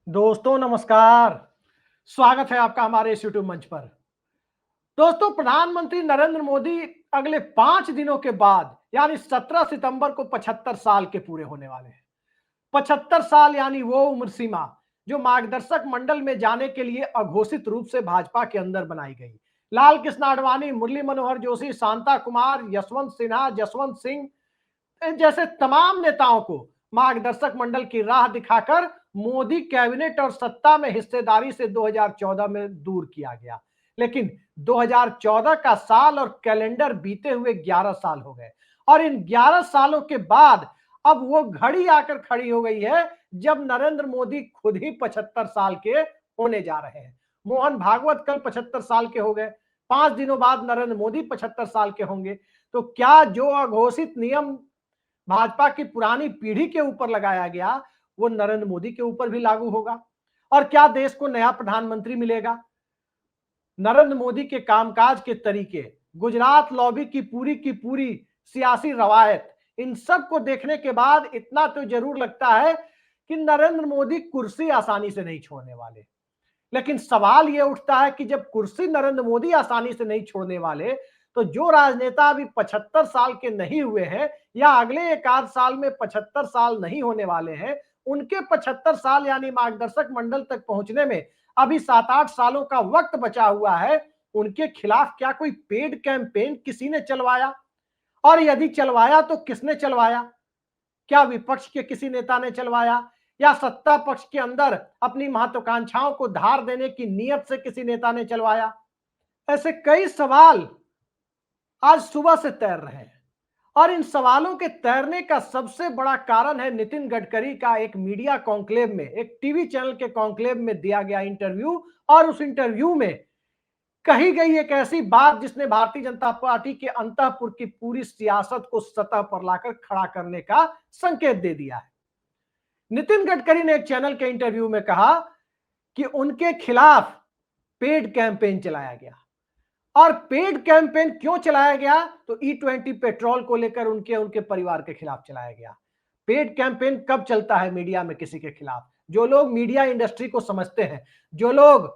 दोस्तों नमस्कार। स्वागत है आपका हमारे इस यूट्यूब मंच पर। दोस्तों, प्रधानमंत्री नरेंद्र मोदी अगले 5 दिनों के बाद यानी 17 सितंबर को 75 साल के पूरे होने वाले हैं। 75 साल यानी वो उम्र सीमा जो मार्गदर्शक मंडल में जाने के लिए अघोषित रूप से भाजपा के अंदर बनाई गई। लाल कृष्ण आडवाणी, मुरली मनोहर जोशी, शांता कुमार, यशवंत सिन्हा, जसवंत सिंह जैसे तमाम नेताओं को मार्गदर्शक मंडल की राह दिखाकर मोदी कैबिनेट और सत्ता में हिस्सेदारी से 2014 में दूर किया गया। लेकिन 2014 का साल और कैलेंडर बीते हुए 11 साल हो गए और इन 11 सालों के बाद अब वो घड़ी आकर खड़ी हो गई है जब नरेंद्र मोदी खुद ही 75 साल के होने जा रहे हैं। मोहन भागवत कल 75 साल के हो गए। 5 दिनों बाद नरेंद्र मोदी 75 साल के होंगे। तो क्या जो अघोषित नियम भाजपा की पुरानी पीढ़ी के ऊपर लगाया गया वो नरेंद्र मोदी के ऊपर भी लागू होगा? और क्या देश को नया प्रधानमंत्री मिलेगा? नरेंद्र मोदी के कामकाज के तरीके, गुजरात लॉबी की पूरी सियासी रवायत, इन सब को देखने के बाद इतना तो जरूर लगता है कि नरेंद्र मोदी कुर्सी आसानी से नहीं छोड़ने वाले। लेकिन सवाल यह उठता है कि जब कुर्सी नरेंद्र मोदी आसानी से नहीं छोड़ने वाले, तो जो राजनेता अभी 75 साल के नहीं हुए हैं या अगले एक आध साल में 75 साल नहीं होने वाले हैं, उनके 75 साल यानी मार्गदर्शक मंडल तक पहुंचने में अभी 7-8 सालों का वक्त बचा हुआ है। उनके खिलाफ क्या कोई पेड कैंपेन किसी ने चलवाया? और यदि चलवाया तो किसने चलवाया? क्या विपक्ष के किसी नेता ने चलवाया या सत्ता पक्ष के अंदर अपनी महत्वाकांक्षाओं को धार देने की नीयत से किसी नेता ने चलवाया? ऐसे कई सवाल आज सुबह से तैर रहे हैं और इन सवालों के तैरने का सबसे बड़ा कारण है नितिन गडकरी का एक मीडिया कॉन्क्लेव में, एक टीवी चैनल के कॉन्क्लेव में दिया गया इंटरव्यू। और उस इंटरव्यू में कही गई एक ऐसी बात जिसने भारतीय जनता पार्टी के अंतःपुर की पूरी सियासत को सतह पर लाकर खड़ा करने का संकेत दे दिया है। नितिन गडकरी ने एक चैनल के इंटरव्यू में कहा कि उनके खिलाफ पेड कैंपेन चलाया गया। और पेड कैंपेन क्यों चलाया गया? तो E20 पेट्रोल को लेकर उनके उनके परिवार के खिलाफ चलाया गया। पेड कैंपेन कब चलता है मीडिया में किसी के खिलाफ? जो लोग मीडिया इंडस्ट्री को समझते हैं, जो लोग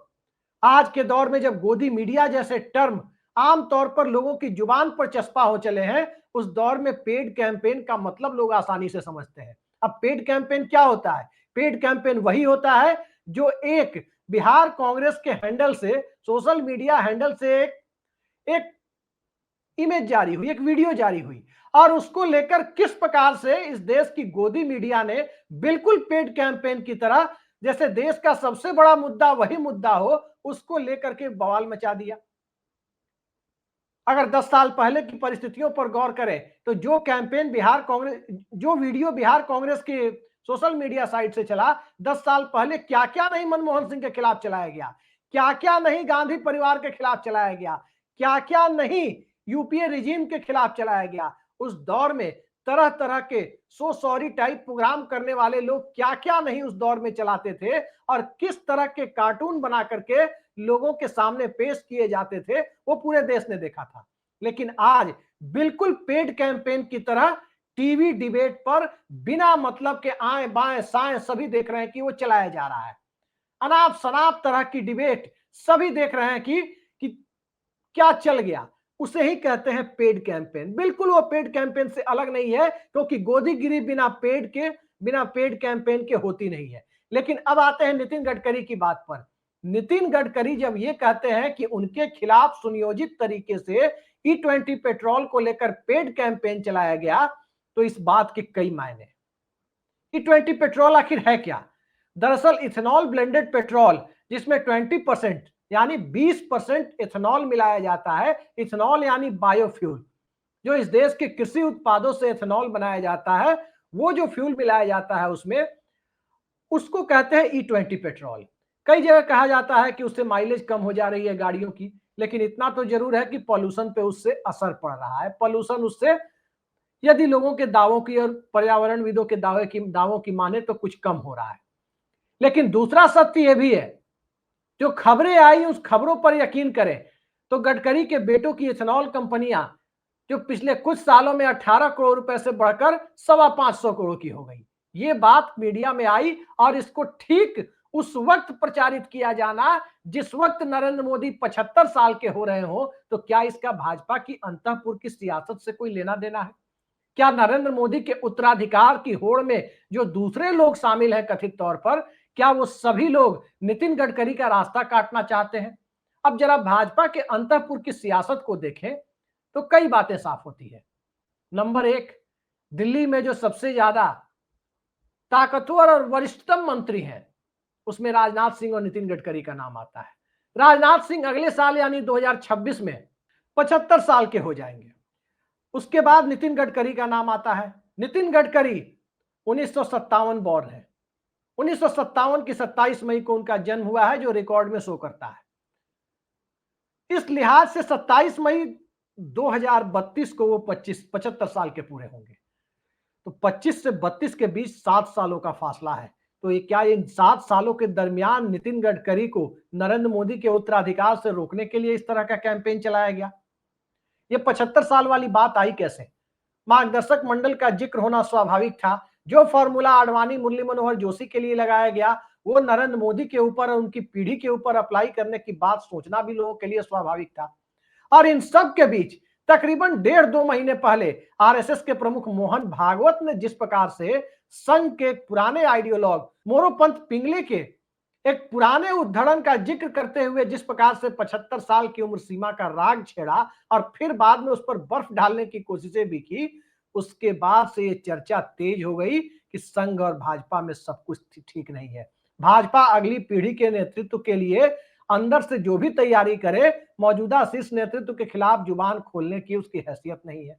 आज के दौर में जब गोदी मीडिया जैसे टर्म आमतौर पर लोगों की जुबान पर चस्पा हो चले हैं, उस दौर में पेड कैंपेन का मतलब लोग आसानी से समझते हैं। अब पेड कैंपेन क्या होता है? पेड कैंपेन वही होता है जो एक बिहार कांग्रेस के हैंडल से, सोशल मीडिया हैंडल से एक इमेज जारी हुई, एक वीडियो जारी हुई और उसको लेकर किस प्रकार से इस देश की गोदी मीडिया ने बिल्कुल पेड कैंपेन की तरह, जैसे देश का सबसे बड़ा मुद्दा वही मुद्दा हो, उसको लेकर के बवाल मचा दिया। अगर 10 साल पहले की परिस्थितियों पर गौर करें तो जो कैंपेन बिहार कांग्रेस, जो वीडियो बिहार कांग्रेस के सोशल मीडिया साइट से चला, 10 साल पहले क्या क्या नहीं मनमोहन सिंह के खिलाफ चलाया गया, क्या क्या नहीं गांधी परिवार के खिलाफ चलाया गया, क्या क्या नहीं यूपीए रिजीम के खिलाफ चलाया गया। उस दौर में तरह तरह के सो सॉरी टाइप प्रोग्राम करने वाले लोग क्या क्या नहीं उस दौर में चलाते थे और किस तरह के कार्टून बना करके लोगों के सामने पेश किए जाते थे, वो पूरे देश ने देखा था। लेकिन आज बिल्कुल पेड कैंपेन की तरह टीवी डिबेट पर बिना मतलब के आए बाएं साएं सभी देख रहे हैं कि वो चलाया जा रहा है। अनाप शनाप तरह की डिबेट सभी देख रहे हैं कि क्या चल गया, उसे ही कहते हैं पेड कैंपेन। बिल्कुल वो पेड कैंपेन से अलग नहीं है, क्योंकि गोदीगिरी बिना पेड कैंपेन के होती नहीं है। लेकिन अब आते हैं नितिन गडकरी की बात पर। नितिन गडकरी जब ये कहते हैं कि उनके खिलाफ सुनियोजित तरीके से E20 पेट्रोल को लेकर पेड कैंपेन चलाया गया, तो इस बात के कई मायने। E20 पेट्रोल आखिर है क्या? दरअसल इथेनॉल ब्लेंडेड पेट्रोल, जिसमें 20% यानी 20% इथेनॉल मिलाया जाता है। इथेनॉल यानी बायोफ्यूल, जो इस देश के कृषि उत्पादों से इथेनॉल बनाया जाता है, वो जो फ्यूल मिलाया जाता है उसमें, उसको कहते हैं E20 पेट्रोल। कई जगह कहा जाता है कि उससे माइलेज कम हो जा रही है गाड़ियों की, लेकिन इतना तो जरूर है कि पॉल्यूशन पे उससे असर पड़ रहा है। पॉल्यूशन उससे, यदि लोगों के दावों की और पर्यावरणविदों के दावों की माने, तो कुछ कम हो रहा है। लेकिन दूसरा सत्य यह भी है, जो खबरें आई उस खबरों पर यकीन करें तो गडकरी के बेटों की इथेनॉल कंपनियां जो पिछले कुछ सालों में 18 करोड़ रुपए से बढ़कर 525 करोड़ की हो गई। ये बात मीडिया में आई और इसको ठीक उस वक्त प्रचारित किया जाना जिस वक्त नरेंद्र मोदी 75 साल के हो रहे हो, तो क्या इसका भाजपा की अंतःपुर की सियासत से कोई लेना देना है? क्या नरेंद्र मोदी के उत्तराधिकार की होड़ में जो दूसरे लोग शामिल हैं कथित तौर पर, क्या वो सभी लोग नितिन गडकरी का रास्ता काटना चाहते हैं? अब जरा भाजपा के अंतःपुर की सियासत को देखें तो कई बातें साफ होती है। नंबर एक, दिल्ली में जो सबसे ज्यादा ताकतवर और वरिष्ठतम मंत्री हैं उसमें राजनाथ सिंह और नितिन गडकरी का नाम आता है। राजनाथ सिंह अगले साल यानी 2026 में 75 साल के हो जाएंगे। उसके बाद नितिन गडकरी का नाम आता है। नितिन गडकरी 1957 बॉर्न है। 1957 की 27 मई को उनका जन्म हुआ है, जो रिकॉर्ड में शो करता है। इस लिहाज से 27 मई 2032 को वो 75 साल के पूरे होंगे। तो 25 से 32 के बीच 7 सालों का फासला है। तो ये क्या इन 7 सालों के दरमियान नितिन गडकरी को नरेंद्र मोदी के उत्तराधिकार से रोकने के लिए इस तरह का कैंपेन चलाया गया? ये 75 साल वाली बात आई कैसे? मार्गदर्शक मंडल का जिक्र होना स्वाभाविक था। जो फॉर्मूला आडवाणी मुरली मनोहर जोशी के लिए लगाया गया, वो नरेंद्र मोदी के ऊपर और उनकी पीढ़ी के ऊपर अप्लाई करने की बात सोचना भी लोगों के लिए स्वाभाविक था। और इन सब के बीच तकरीबन 1.5-2 महीने पहले आरएसएस के प्रमुख मोहन भागवत ने जिस प्रकार से संघ के पुराने आइडियोलॉग मोरोपंत पिंगले के एक पुराने उद्धरण का जिक्र करते हुए जिस प्रकार से 75 साल की उम्र सीमा का राग छेड़ा और फिर बाद में उस पर बर्फ डालने की कोशिशें भी की, उसके बाद से ये चर्चा तेज हो गई कि संघ और भाजपा में सब कुछ ठीक नहीं है। भाजपा अगली पीढ़ी के नेतृत्व के लिए अंदर से जो भी तैयारी करे, मौजूदा शीर्ष नेतृत्व के खिलाफ जुबान खोलने की उसकी हैसियत नहीं है।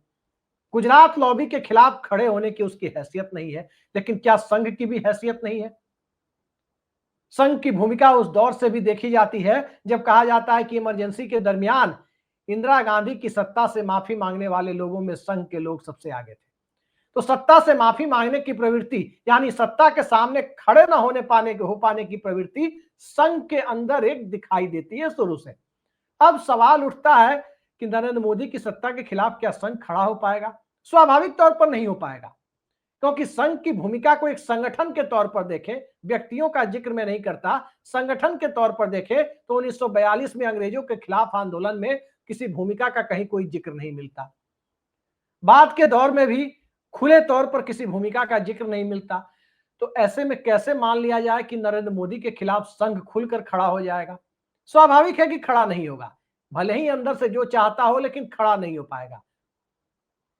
गुजरात लॉबी के खिलाफ खड़े होने की उसकी हैसियत नहीं है। लेकिन क्या संघ की भी हैसियत नहीं है? संघ की भूमिका उस दौर से भी देखी जाती है जब कहा जाता है कि इमरजेंसी के दरमियान इंदिरा गांधी की सत्ता से माफी मांगने वाले लोगों में संघ के लोग सबसे आगे थे। तो सत्ता से माफी मांगने की प्रवृत्ति, यानी सत्ता के सामने खड़े न हो पाने की प्रवृत्ति संघ के अंदर एक दिखाई देती है शुरू से। अब सवाल उठता है कि नरेंद्र मोदी की सत्ता के खिलाफ क्या संघ खड़ा हो पाएगा? स्वाभाविक तौर पर नहीं हो पाएगा, क्योंकि संघ की भूमिका को एक संगठन के तौर पर देखें, व्यक्तियों का जिक्र मैं नहीं करता, संगठन के तौर पर देखें तो 1942 में अंग्रेजों के खिलाफ आंदोलन में किसी भूमिका का कहीं कोई जिक्र नहीं मिलता। बाद के दौर में भी खुले तौर पर किसी भूमिका का जिक्र नहीं मिलता। तो ऐसे में कैसे मान लिया जाए कि नरेंद्र मोदी के खिलाफ संघ खुलकर खड़ा हो जाएगा? स्वाभाविक है कि खड़ा नहीं होगा, भले ही अंदर से जो चाहता हो, लेकिन खड़ा नहीं हो पाएगा,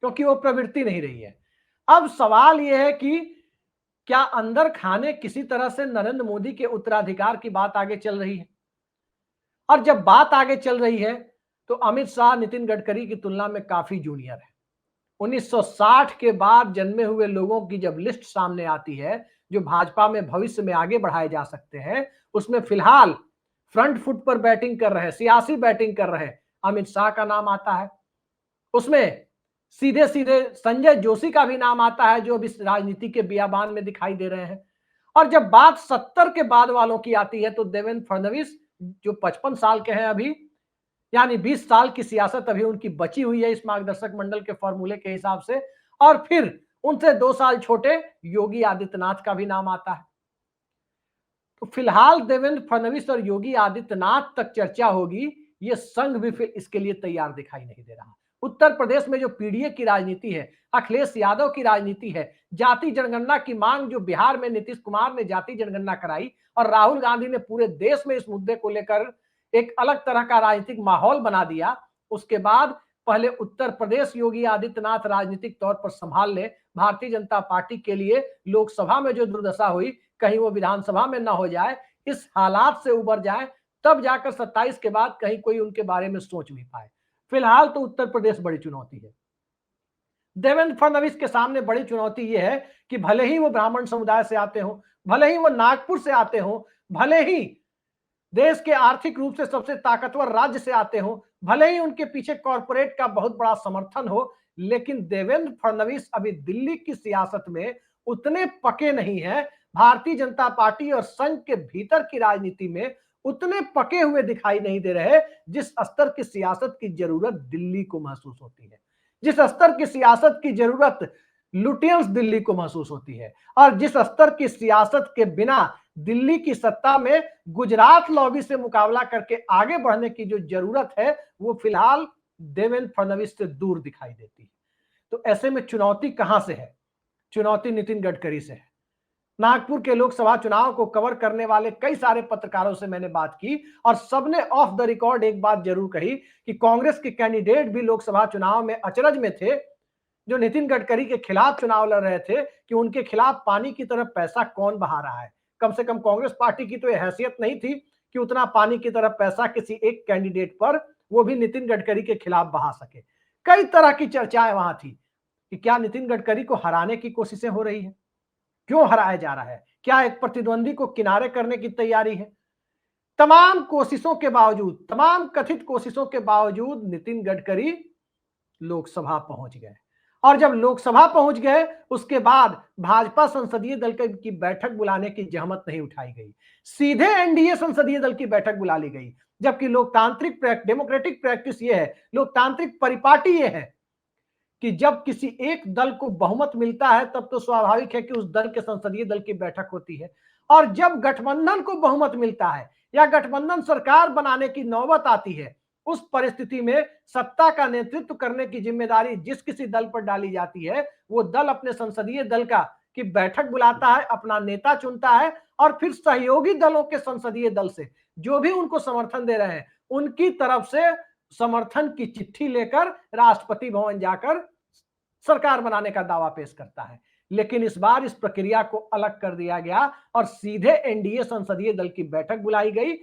क्योंकि वो प्रवृत्ति नहीं रही है। अब सवाल यह है कि क्या अंदर खाने किसी तरह से नरेंद्र मोदी के उत्तराधिकार की बात आगे चल रही है? और जब बात आगे चल रही है तो अमित शाह नितिन गडकरी की तुलना में काफी जूनियर है। 1960 के बाद जन्मे हुए लोगों की जब लिस्ट सामने आती है जो भाजपा में भविष्य में आगे बढ़ाए जा सकते हैं, उसमें फिलहाल फ्रंट फुट पर बैटिंग कर रहे, सियासी बैटिंग कर रहे अमित शाह का नाम आता है। उसमें सीधे सीधे संजय जोशी का भी नाम आता है, जो अभी राजनीति के बियाबान में दिखाई दे रहे हैं। और जब बात 70 के बाद वालों की आती है तो देवेंद्र फडणवीस, जो 55 साल के हैं अभी, यानी 20 साल की सियासत अभी उनकी बची हुई है इस मार्गदर्शक मंडल के फॉर्मूले के हिसाब से। और फिर उनसे 2 साल छोटे योगी आदित्यनाथ का भी नाम आता है। तो फिलहाल देवेंद्र फडणवीस और योगी आदित्यनाथ तक चर्चा होगी, ये संघ भी फिर इसके लिए तैयार दिखाई नहीं दे रहा। उत्तर प्रदेश में जो पीडीए की राजनीति है, अखिलेश यादव की राजनीति है, जाति जनगणना की मांग जो बिहार में नीतीश कुमार ने जाति जनगणना कराई और राहुल गांधी ने पूरे देश में इस मुद्दे को लेकर एक अलग तरह का राजनीतिक माहौल बना दिया। उसके बाद पहले उत्तर प्रदेश योगी आदित्यनाथ राजनीतिक तौर पर संभाल ले, भारतीय जनता पार्टी के लिए लोकसभा में जो दुर्दशा हुई, कहीं वो विधानसभा में ना हो जाए, इस हालात से उबर जाए, तब जाकर 27 के बाद कहीं कोई उनके बारे में सोच भी पाए। फिलहाल तो उत्तर प्रदेश बड़ी चुनौती है। देवेंद्र फडणवीस के सामने बड़ी चुनौती यह है कि भले ही वो ब्राह्मण समुदाय से आते हो, भले ही वो नागपुर से आते हो, भले ही देश के आर्थिक रूप से सबसे ताकतवर राज्य से आते हो, भले ही उनके पीछे कॉरपोरेट का बहुत बड़ा समर्थन हो, लेकिन देवेंद्र फडणवीस अभी दिल्ली की सियासत में उतने पके नहीं है, भारतीय जनता पार्टी और संघ के भीतर की राजनीति में उतने पके हुए दिखाई नहीं दे रहे जिस स्तर की सियासत की जरूरत दिल्ली को महसूस होती है, जिस स्तर की सियासत की जरूरत लुटियंस दिल्ली को महसूस होती है, और जिस स्तर की सियासत के बिना दिल्ली की सत्ता में गुजरात लॉबी से मुकाबला करके आगे बढ़ने की जो जरूरत है वो फिलहाल देवेंद्र फडणवीस से दूर दिखाई देती है। तो ऐसे में चुनौती कहां से है? चुनौती नितिन गडकरी से है। नागपुर के लोकसभा चुनाव को कवर करने वाले कई सारे पत्रकारों से मैंने बात की और सबने ऑफ द रिकॉर्ड एक बात जरूर कही कि कांग्रेस के कैंडिडेट भी लोकसभा चुनाव में अचरज में थे, जो नितिन गडकरी के खिलाफ चुनाव लड़ रहे थे, कि उनके खिलाफ पानी की तरफ पैसा कौन बहा रहा है। कम से कम कांग्रेस पार्टी की तो यह हैसियत नहीं थी कि उतना पानी की तरफ पैसा किसी एक कैंडिडेट पर, वो भी नितिन गडकरी के खिलाफ बहा सके। कई तरह की चर्चाएं वहां थी कि क्या नितिन गडकरी को हराने की कोशिशें हो रही है, क्यों हराया जा रहा है, क्या एक प्रतिद्वंदी को किनारे करने की तैयारी है। तमाम कोशिशों के बावजूद, तमाम कथित कोशिशों के बावजूद नितिन गडकरी लोकसभा पहुंच गए। और जब लोकसभा पहुंच गए उसके बाद भाजपा संसदीय दल की बैठक बुलाने की जहमत नहीं उठाई गई, सीधे एनडीए संसदीय दल की बैठक बुला ली गई। जबकि लोकतांत्रिक डेमोक्रेटिक प्रैक्टिस ये है, लोकतांत्रिक परिपाटी ये है कि जब किसी एक दल को बहुमत मिलता है तब तो स्वाभाविक है कि उस दल के संसदीय दल की बैठक होती है। और जब गठबंधन को बहुमत मिलता है या गठबंधन सरकार बनाने की नौबत आती है, उस परिस्थिति में सत्ता का नेतृत्व करने की जिम्मेदारी जिस किसी दल पर डाली जाती है, वो दल अपने संसदीय दल की बैठक बुलाता है, अपना नेता चुनता है और फिर सहयोगी दलों के संसदीय दल से जो भी उनको समर्थन दे रहे हैं उनकी तरफ से समर्थन की चिट्ठी लेकर राष्ट्रपति भवन जाकर सरकार बनाने का दावा पेश करता है। लेकिन इस बार इस प्रक्रिया को अलग कर दिया गया और सीधे एनडीए संसदीय दल की बैठक बुलाई गई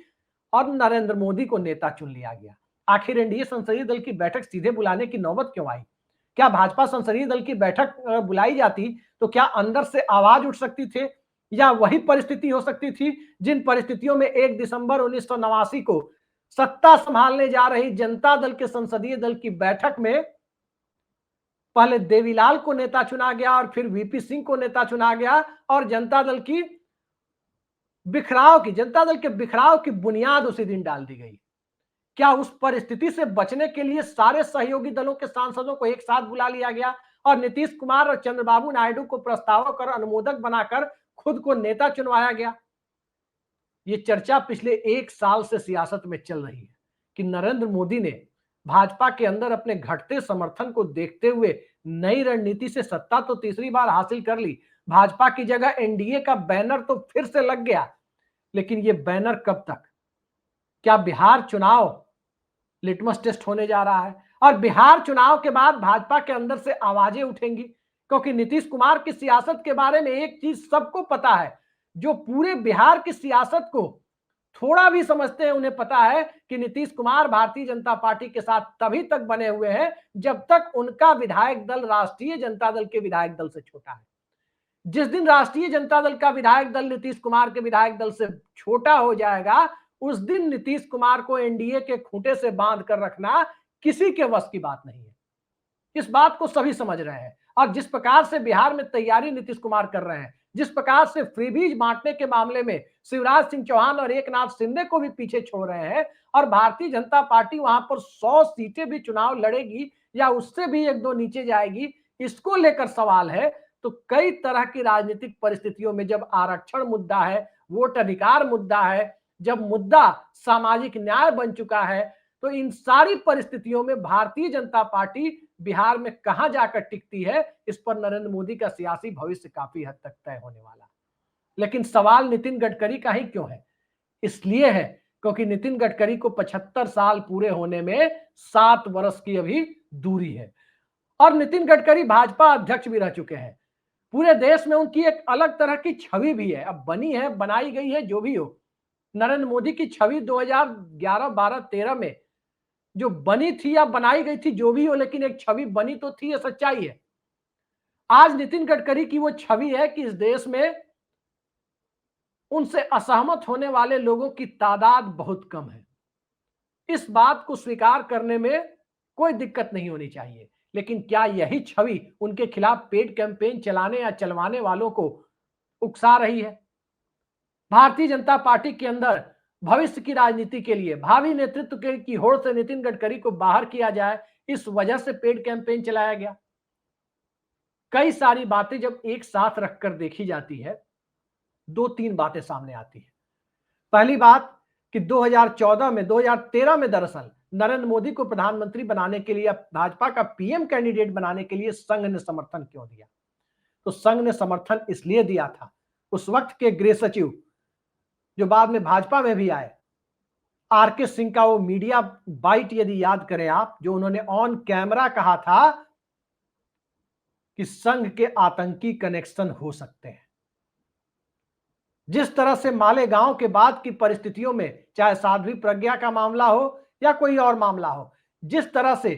और नरेंद्र मोदी को नेता चुन लिया गया। आखिर एनडीए संसदीय दल की बैठक सीधे बुलाने की नौबत क्यों आई? क्या भाजपा संसदीय दल की बैठक बुलाई जाती तो क्या अंदर से आवाज उठ सकती थी, या वही परिस्थिति हो सकती थी जिन परिस्थितियों में 1 दिसंबर 1989 को सत्ता संभालने जा रही जनता दल के संसदीय दल की बैठक में पहले देवीलाल को नेता चुना गया और फिर वीपी सिंह को नेता चुना गया और जनता दल के बिखराव की बुनियाद उसी दिन डाल दी गई। क्या उस परिस्थिति से बचने के लिए सारे सहयोगी दलों के सांसदों को एक साथ बुला लिया गया और नीतीश कुमार और चंद्रबाबू नायडू को प्रस्तावक और अनुमोदक बनाकर खुद को नेता चुनवाया गया? ये चर्चा पिछले 1 साल से सियासत में चल रही है कि नरेंद्र मोदी ने भाजपा के अंदर अपने घटते समर्थन को देखते हुए नई रणनीति से सत्ता तो तीसरी बार हासिल कर ली, भाजपा की जगह एनडीए का बैनर तो फिर से लग गया। लेकिन ये बैनर कब तक? क्या बिहार चुनाव लिटमस टेस्ट होने जा रहा है? और बिहार चुनाव के बाद भाजपा के अंदर से आवाजें उठेंगी, क्योंकि नीतीश कुमार की सियासत के बारे में एक चीज सबको पता है, जो पूरे बिहार की सियासत को थोड़ा भी समझते हैं उन्हें पता है कि नीतीश कुमार भारतीय जनता पार्टी के साथ तभी तक बने हुए हैं जब तक उनका विधायक दल राष्ट्रीय जनता दल के विधायक दल से छोटा है। जिस दिन राष्ट्रीय जनता दल का विधायक दल नीतीश कुमार के विधायक दल से छोटा हो जाएगा, उस दिन नीतीश कुमार को एनडीए के खूंटे से बांध कर रखना किसी के वश की बात नहीं है। इस बात को सभी समझ रहे हैं। और जिस प्रकार से बिहार में तैयारी नीतीश कुमार कर रहे हैं, जिस प्रकार से फ्रीबीज बांटने के मामले में शिवराज सिंह चौहान और एकनाथ शिंदे को भी पीछे छोड़ रहे हैं, और भारतीय जनता पार्टी वहां पर 100 सीटें भी चुनाव लड़ेगी या उससे भी 1-2 नीचे जाएगी, इसको लेकर सवाल है। तो कई तरह की राजनीतिक परिस्थितियों में जब आरक्षण मुद्दा है, वोट अधिकार मुद्दा है, जब मुद्दा सामाजिक न्याय बन चुका है, तो इन सारी परिस्थितियों में भारतीय जनता पार्टी बिहार में कहां जाकर टिकती है, इस पर नरेंद्र मोदी का सियासी भविष्य काफी हद तक तय होने वाला। लेकिन सवाल नितिन गडकरी का ही क्यों है? इसलिए है क्योंकि नितिन गडकरी को 75 साल पूरे होने में 7 वर्ष की अभी दूरी है और नितिन गडकरी भाजपा अध्यक्ष भी रह चुके हैं। पूरे देश में उनकी एक अलग तरह की छवि भी है, अब बनी है, बनाई गई है, जो भी हो। नरेंद्र मोदी की छवि 2011, 12, 13 में जो बनी थी या बनाई गई थी, जो भी हो, लेकिन एक छवि बनी तो थी, ये सच्चाई है। आज नितिन गडकरी की वो छवि है कि इस देश में उनसे असहमत होने वाले लोगों की तादाद बहुत कम है। इस बात को स्वीकार करने में कोई दिक्कत नहीं होनी चाहिए। लेकिन क्या यही छवि उनके खिलाफ पेड कैंपेन चलाने या चलवाने वालों को उकसा रही है? भारतीय जनता पार्टी के अंदर भविष्य की राजनीति के लिए भावी नेतृत्व की होड़ से नितिन गडकरी को बाहर किया जाए, इस वजह से पेड कैंपेन चलाया गया। कई सारी बातें जब एक साथ रखकर देखी जाती है दो तीन बातें सामने आती है। पहली बात कि 2014 में 2013 में दरअसल नरेंद्र मोदी को प्रधानमंत्री बनाने के लिए, भाजपा का पीएम कैंडिडेट बनाने के लिए संघ ने समर्थन क्यों दिया? तो संघ ने समर्थन इसलिए दिया था, उस वक्त के गृह सचिव जो बाद में भाजपा में भी आए, आरके सिंह का वो मीडिया बाइट यदि याद करें आप, जो उन्होंने ऑन कैमरा कहा था कि संघ के आतंकी कनेक्शन हो सकते हैं। जिस तरह से मालेगांव के बाद की परिस्थितियों में, चाहे साध्वी प्रज्ञा का मामला हो या कोई और मामला हो, जिस तरह से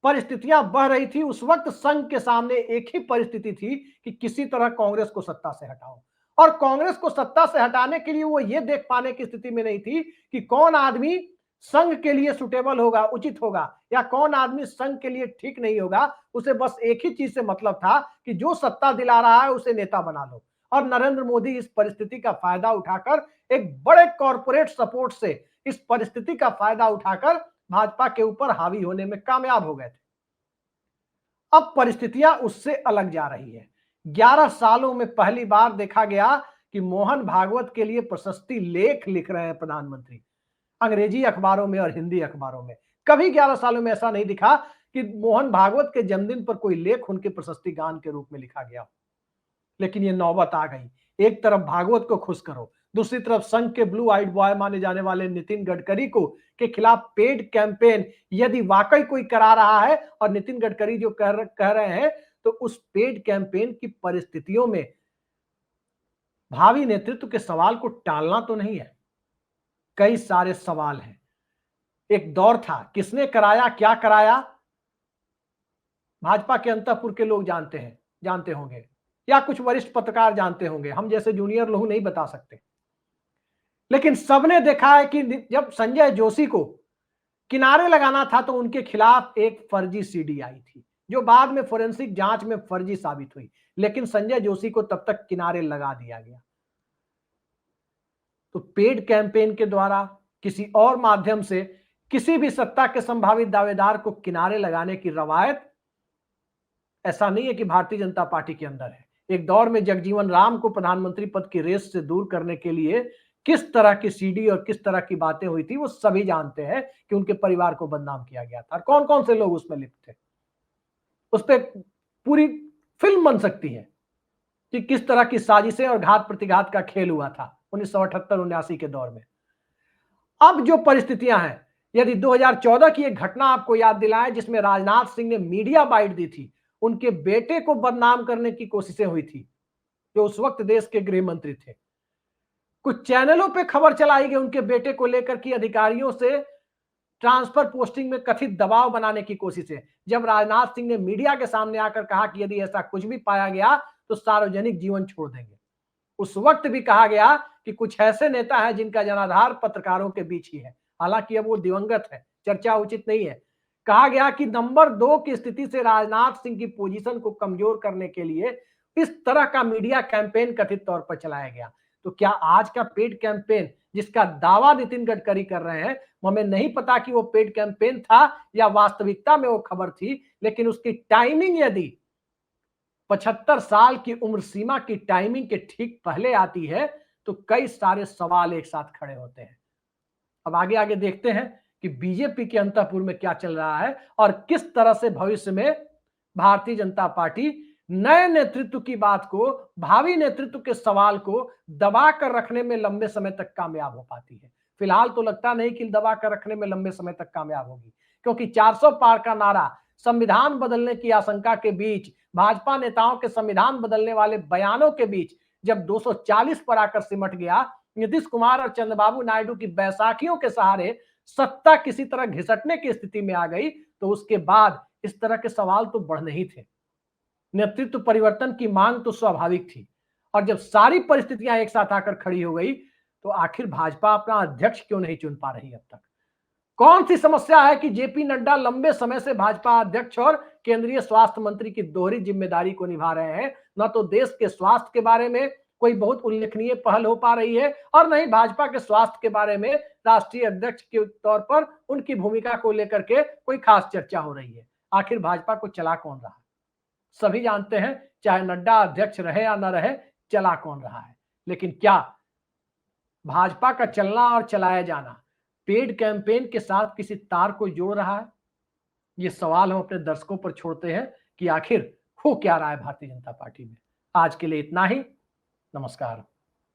परिस्थितियां बढ़ रही थी, उस वक्त संघ के सामने एक ही परिस्थिति थी कि किसी तरह कांग्रेस को सत्ता से हटाओ। और कांग्रेस को सत्ता से हटाने के लिए वो ये देख पाने की स्थिति में नहीं थी कि कौन आदमी संघ के लिए सुटेबल होगा, उचित होगा, या कौन आदमी संघ के लिए ठीक नहीं होगा। उसे बस एक ही चीज से मतलब था कि जो सत्ता दिला रहा है उसे नेता बना लो। और नरेंद्र मोदी इस परिस्थिति का फायदा उठाकर, एक बड़े कॉरपोरेट सपोर्ट से इस परिस्थिति का फायदा उठाकर भाजपा के ऊपर हावी होने में कामयाब हो गए थे। अब परिस्थितियां उससे अलग जा रही है। 11 सालों में पहली बार देखा गया कि मोहन भागवत के लिए प्रशस्ति लेख लिख रहे हैं प्रधानमंत्री, अंग्रेजी अखबारों में और हिंदी अखबारों में। कभी 11 सालों में ऐसा नहीं दिखा कि मोहन भागवत के जन्मदिन पर कोई लेख उनके प्रशस्ति गान के रूप में लिखा गया। लेकिन ये नौबत आ गई। एक तरफ भागवत को खुश करो, दूसरी तरफ संघ के ब्लू आइड बॉय माने जाने वाले नितिन गडकरी को के खिलाफ पेड कैंपेन यदि वाकई कोई करा रहा है, और नितिन गडकरी जो कह रहे हैं, तो उस पेड कैंपेन की परिस्थितियों में भावी नेतृत्व के सवाल को टालना तो नहीं है। कई सारे सवाल हैं। एक दौर था, किसने कराया, क्या कराया, भाजपा के अंतःपुर के लोग जानते होंगे, या कुछ वरिष्ठ पत्रकार जानते होंगे, हम जैसे जूनियर लोग नहीं बता सकते। लेकिन सबने देखा है कि जब संजय जोशी को किनारे लगाना था तो उनके खिलाफ एक फर्जी सीडी आई थी, जो बाद में फोरेंसिक जांच में फर्जी साबित हुई, लेकिन संजय जोशी को तब तक किनारे लगा दिया गया। तो पेड कैंपेन के द्वारा, किसी और माध्यम से किसी भी सत्ता के संभावित दावेदार को किनारे लगाने की रवायत ऐसा नहीं है कि भारतीय जनता पार्टी के अंदर है। एक दौर में जगजीवन राम को प्रधानमंत्री पद की रेस से दूर करने के लिए किस तरह की सीडी और किस तरह की बातें हुई थी, वो सभी जानते हैं कि उनके परिवार को बदनाम किया गया था, और कौन कौन से लोग उसमें लिप्त थे। उस पर पूरी फिल्म बन सकती है कि किस तरह की साजिशें और घात प्रतिघात का खेल हुआ था 1978-79 के दौर में। अब जो परिस्थितियां हैं, यदि 2014 की एक घटना आपको याद दिलाएं जिसमें राजनाथ सिंह ने मीडिया बाइट दी थी, उनके बेटे को बदनाम करने की कोशिशें हुई थी, जो उस वक्त देश के गृह मंत्री थे। कुछ चैनलों पे खबर चलाई गई उनके बेटे को लेकर कि अधिकारियों से ट्रांसफर पोस्टिंग में कथित दबाव बनाने की कोशिश है। जब राजनाथ सिंह ने मीडिया के सामने आकर कहा कि यदि ऐसा कुछ भी पाया गया तो सार्वजनिक जीवन छोड़ देंगे। उस वक्त भी कहा गया कि कुछ ऐसे नेता हैं जिनका जनाधार पत्रकारों के बीच ही है, हालांकि अब वो दिवंगत है, चर्चा उचित नहीं है। कहा गया कि नंबर 2 की स्थिति से राजनाथ सिंह की पोजीशन को कमजोर करने के लिए इस तरह का मीडिया कैंपेन कथित तौर पर चलाया गया। तो क्या आज का पेड कैंपेन जिसका दावा नितिन गडकरी कर रहे हैं, हमें नहीं पता कि वो पेड कैंपेन था या वास्तविकता में वो खबर थी, लेकिन उसकी टाइमिंग यदि 75 साल की उम्र सीमा की टाइमिंग के ठीक पहले आती है तो कई सारे सवाल एक साथ खड़े होते हैं। अब आगे आगे देखते हैं कि बीजेपी के अंतःपुर में क्या चल रहा है और किस तरह से भविष्य में भारतीय जनता पार्टी नए नेतृत्व की बात को, भावी नेतृत्व के सवाल को दबा कर रखने में लंबे समय तक कामयाब हो पाती है। फिलहाल तो लगता नहीं कि दबा कर रखने में लंबे समय तक कामयाब होगी, क्योंकि 400 पार का नारा, संविधान बदलने की आशंका के बीच, भाजपा नेताओं के संविधान बदलने वाले बयानों के बीच जब 240 पर आकर सिमट गया, नीतीश कुमार और चंद्रबाबू नायडू की बैसाखियों के सहारे सत्ता किसी तरह घिसटने की स्थिति में आ गई, तो उसके बाद इस तरह के सवाल तो बढ़ने ही थे। नेतृत्व परिवर्तन की मांग तो स्वाभाविक थी, और जब सारी परिस्थितियां एक साथ आकर खड़ी हो गई तो आखिर भाजपा अपना अध्यक्ष क्यों नहीं चुन पा रही अब तक? कौन सी समस्या है कि जेपी नड्डा लंबे समय से भाजपा अध्यक्ष और केंद्रीय स्वास्थ्य मंत्री की दोहरी जिम्मेदारी को निभा रहे हैं? न तो देश के स्वास्थ्य के बारे में कोई बहुत उल्लेखनीय पहल हो पा रही है, और न ही भाजपा के स्वास्थ्य के बारे में राष्ट्रीय अध्यक्ष के तौर पर उनकी भूमिका को लेकर के कोई खास चर्चा हो रही है। आखिर भाजपा को चला कौन रहा है? सभी जानते हैं, चाहे नड्डा अध्यक्ष रहे या न रहे, चला कौन रहा है। लेकिन क्या भाजपा का चलना और चलाया जाना पेड कैंपेन के साथ किसी तार को जोड़ रहा है? ये सवाल हम अपने दर्शकों पर छोड़ते हैं कि आखिर हो क्या रहा है भारतीय जनता पार्टी में। आज के लिए इतना ही। नमस्कार।